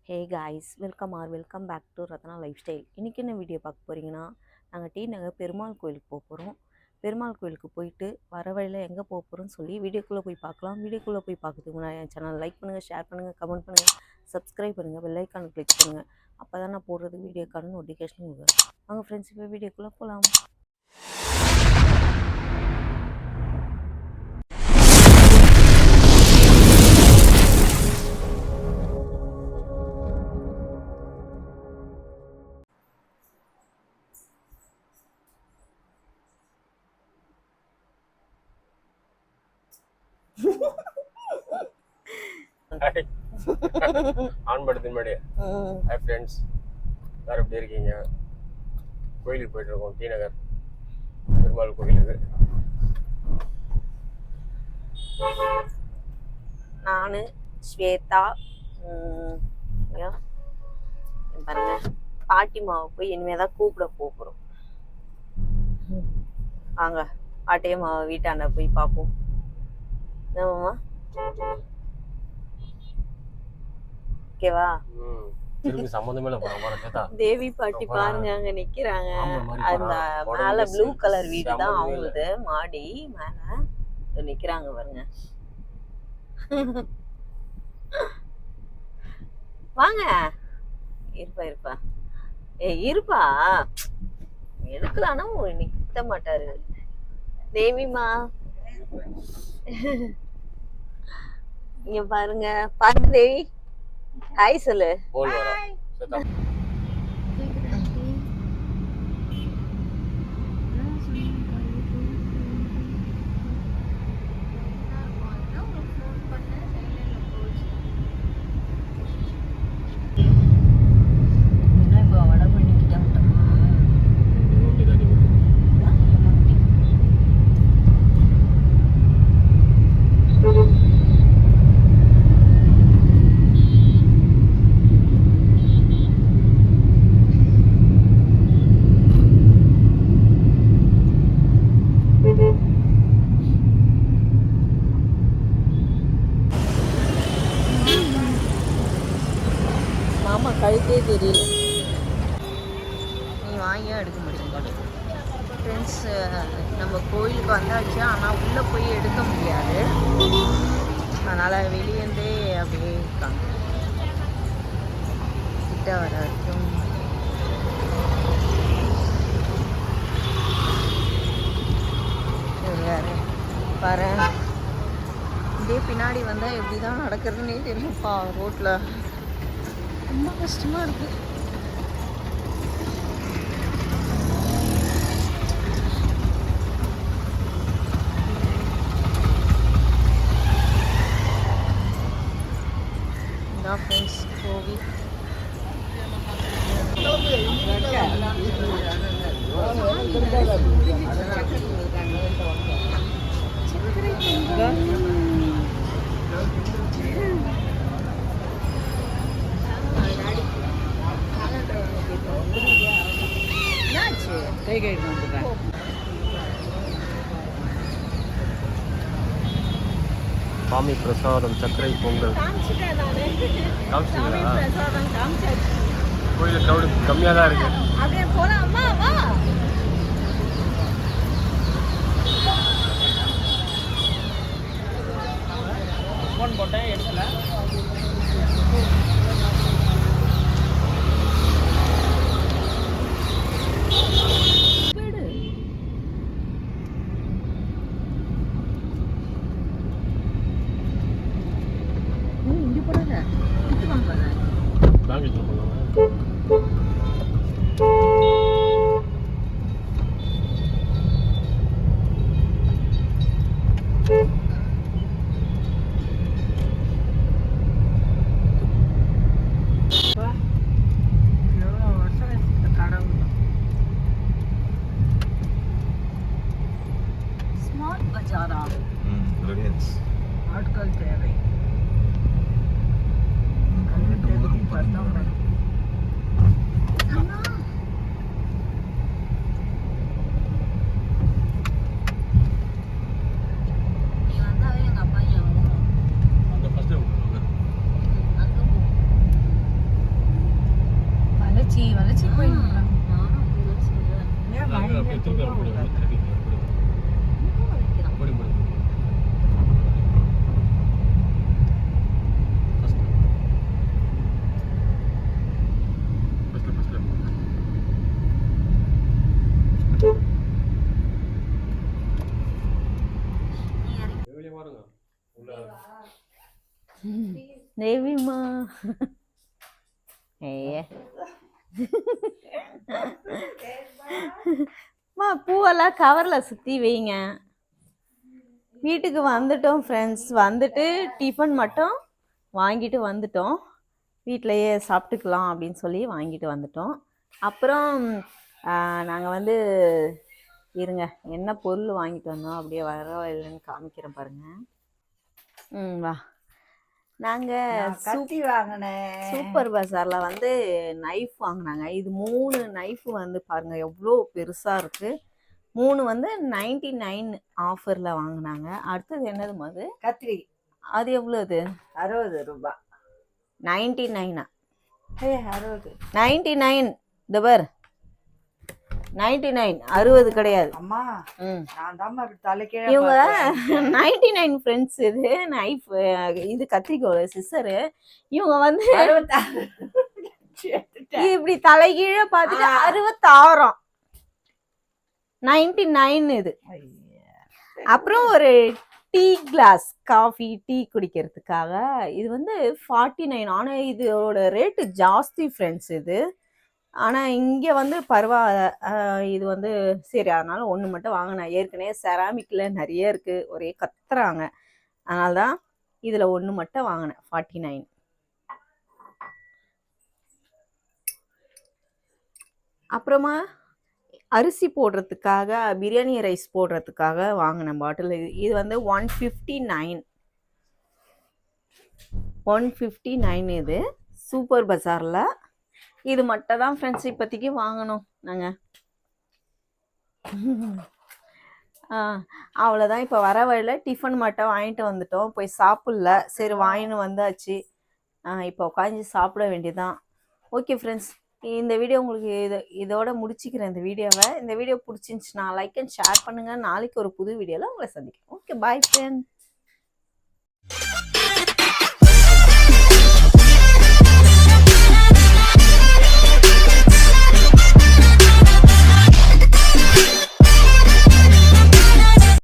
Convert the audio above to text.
Hey guys, welcome back to Ratna lifestyle. இன்றைக்கி என்ன video பார்க்க போகிறீங்கன்னா, நாங்கள் டி நகர் பெருமாள் கோயிலுக்கு போக போகிறோம். பெருமாள் கோயிலுக்கு போயிட்டு வர வழியில் எங்கே போக போகிறோம்னு சொல்லி வீடியோக்குள்ளே போய் பார்க்கலாம். வீடியோக்குள்ளே போய் பார்க்கறதுக்கு முன்னாடி என் சேனல் லைக் பண்ணுங்கள், ஷேர் பண்ணுங்கள், கமெண்ட் பண்ணுங்கள், சப்ஸ்கிரைப் பண்ணுங்கள், பெல் ஐக்கானை கிளிக் பண்ணுங்கள். அப்போ தான் நான் போடுறது வீடியோக்கான நோட்டிஃபிகேஷன் வரும். வாங்க ஃப்ரெண்ட்ஸ், இப்போ வீடியோக்குள்ளே போகலாம். ஆன் படுத்தின் முன்னாடி ஹாய் ஃப்ரெண்ட்ஸ், எல்லாரும் எப்படி இருக்கீங்க? கோயிலுக்கு போயிட்டு இருக்கோம், டி நகர் பெருமாள் கோயிலுக்கு. நான் ஸ்வேதா பாருங்க, பாட்டிமாவை போய் இனிமேல் தான் கூப்பிட போகிறோம். வாங்க பாட்டியம்மாவை வீட்டாண்ட போய் பார்ப்போம். என்னம்மா ஓகேவா? திரும்பி சம்பந்தமே இல்ல போறோம். தேவி பாட்டி பாருங்க, அங்க நிக்கிறாங்க. அந்த மேல ப்ளூ கலர் வீடு தான் அவங்களுது, மாடி மேல நிக்கிறாங்க பாருங்க. வாங்க, இருப்பா இருப்பா, எடுக்கலானா நிக்க மாட்டாரு. தேவிமா இங்க பாருங்க, பாருங்க தேவி, ஹாய் சொல்லு. மாமா கழுத்தே தெரியல, நீ வாங்கியா எடுக்க முடியும். ஃப்ரெண்ட்ஸ், நம்ம கோயிலுக்கு வந்தாச்சு, ஆனால் உள்ளே போய் எடுக்க முடியாது. அதனால் வெளியேந்தே அப்படியே இருக்காங்க. கிட்ட வர வரைக்கும் வேறு பாரு, இதே பின்னாடி வந்தால் எப்படி தான் நடக்கிறதுனே தெரியும்ப்பா. ரோட்டில் ரொம்ப கஷ்டமாக இருக்குது. இதான் ஃப்ரெண்ட்ஸ் கோவில். சாமி பிரசாதம் சர்க்கரை பொங்கல் கோயிலில் க்ரௌடு கம்மியாக தான் இருக்கு. ஃபோன் போட்டேன் எடுக்கல. வளர்ச்சி வளர்ச்சி போயிட்டு நானும் அப்படிதான் சொல்றேன். ஏன் அப்படியே வழியில திருப்பி தூக்கம் அப்படி விடாது? திருப்பி ரொம்ப வலிக்குதான். அப்படி போடு. First. வெளியே பாருங்க உள்ள தேவிமா ஏ மா பூவெல்லாம் கவரில் சுற்றி வைங்க. வீட்டுக்கு வந்துட்டோம் ஃப்ரெண்ட்ஸ். வந்துட்டு டிஃபன் மட்டும் வாங்கிட்டு வந்துட்டோம். வீட்டிலையே சாப்பிட்டுக்கலாம் அப்படின்னு சொல்லி வாங்கிட்டு வந்துட்டோம். அப்புறம் நாங்கள் வந்து இருங்க என்ன பொருள் வாங்கிட்டு வந்தோம் அப்படியே வர இல்லைன்னு காமிக்கிறேன் பாருங்கள். வா நாங்கள் கத்தி வாங்கினேன். சூப்பர் பஜாரில் வந்து நைஃப் வாங்கினாங்க. இது 3 நைஃப் வந்து பாருங்கள் எவ்வளோ பெருசாக இருக்குது. 3 வந்து 99 ஆஃபரில் வாங்கினாங்க. அடுத்தது என்னது அது? கத்திரி அது எவ்வளோது? 60 ரூபாய். 99. 60. 99 இந்த பார் 99 60 கிடையாது. அம்மா நான் தான் அப்படி தலைக்கீழ இவங்க 99 ஃப்ரெண்ட்ஸ். இது நைஃப், இது கத்திரிக்கோள் சிஸ்ஸரு. இவங்க வந்து இது இப்படி தலைகீழ பார்த்துட்டு 66 99 இது. அப்புறம் ஒரு டீ கிளாஸ் காஃபி டீ குடிக்கிறதுக்காக இது வந்து 49. ஆனால் இதோட ரேட்டு ஜாஸ்தி ஃப்ரெண்ட்ஸ் இது. ஆனால் இங்கே வந்து பரவாயில்ல. இது வந்து சரி அதனால ஒன்று மட்டும் வாங்கினேன். ஏற்கனவே செராமிக்கில் நிறைய இருக்குது, ஒரே கத்துறாங்க. அதனால தான் இதில் ஒன்று மட்டும் வாங்கினேன் 49. அப்புறமா அரிசி போடுறதுக்காக பிரியாணி ரைஸ் போடுறதுக்காக வாங்கின பாட்டில் இது வந்து 159 இது சூப்பர் பஜாரில். இது மட்டும் தான் ஃப்ரெண்ட்ஸ் இப்போதைக்கு வாங்கணும் நாங்கள். அவ்வளோதான். இப்போ வர வழியில் டிஃபன் மட்டும் வாங்கிட்டு வந்துட்டோம். போய் சாப்பிடல, சரி வாங்கின்னு வந்தாச்சு. இப்போ உட்காந்து சாப்பிட வேண்டியதான். ஓகே ஃப்ரெண்ட்ஸ், இந்த வீடியோ உங்களுக்கு இதோட முடிச்சுக்கிறேன். இந்த வீடியோவை. இந்த வீடியோ பிடிச்சிருந்துச்சுன்னா லைக் அண்ட் ஷேர் பண்ணுங்கள். நாளைக்கு ஒரு புது வீடியோவில் உங்களை சந்திக்கிறேன். Okay bye friend.